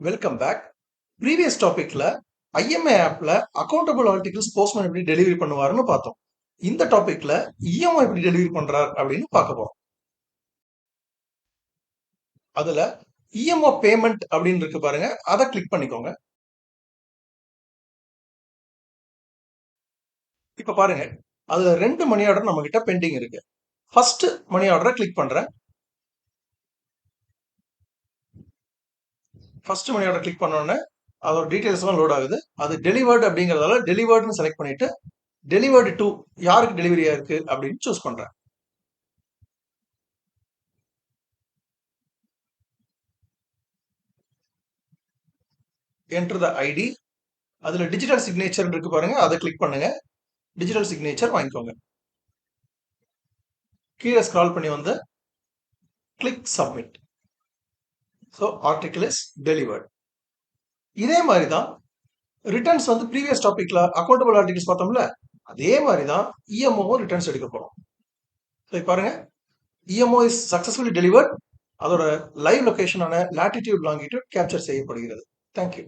Welcome back. Previous டாபிக்ல IMA ஆப்ல accountable articles postman எப்படி டெலிவரி பண்ணுவாருன்னு பார்த்தோம். இந்த டாபிக்ல இஎம்ஓ எப்படி டெலிவரி பண்றார் அப்படின்னு பார்க்க போறோம். அதுல இஎம்ஓ பேமெண்ட் அப்படின்னு இருக்கு பாருங்க, அதை கிளிக் பண்ணிக்கோங்க. இப்ப பாருங்க, அதுல 2 மணி ஆர்டர் நம்ம கிட்ட பெண்டிங் இருக்கு. ஃபர்ஸ்ட் மணி ஆர்டரை கிளிக் பண்றேன். ஃபர்ஸ்ட் மணி ஆர்டர் கிளிக் பண்ண உடனே அதோட டீடைல்ஸ் எல்லாம் லோட் ஆகுது. அது டெலிவர்டு அப்படிங்கறதால டெலிவர்டுன்னு செலக்ட் பண்ணிட்டு டெலிவர்டு டு யாருக்கு டெலிவரியா இருக்கு அப்படின்னு சூஸ் பண்றேன். Enter the ID. அதுல டிஜிட்டல் சிக்னேச்சர் இருக்கு பாருங்க, அதை கிளிக் பண்ணுங்க. டிஜிட்டல் சிக்னேச்சர் வாங்கிக்கோங்க. கீழே ஸ்க்ரால் பண்ணி வந்து click submit. So article is delivered. இதே மாதிரி தான் ரிட்டர்ன்ஸ் வந்து ப்ரீவியஸ் டாபிக்ல அக்கௌண்டபிள் ஆர்டிகல்ஸ் பார்த்தோம்ல, அதே மாதிரி தான் இஎம்ஓ ரிட்டர்ன்ஸ் எடுக்க போறோம். ஸோ பாருங்க, இஎம்ஓ இஸ் சக்சஸ்ஃபுல்லி டெலிவர்ட். அதோட லைவ் லொகேஷனான லாட்டிடியூட் லாங்கிடியூட் கேப்சர் செய்யப்படுகிறது. தேங்க்யூ.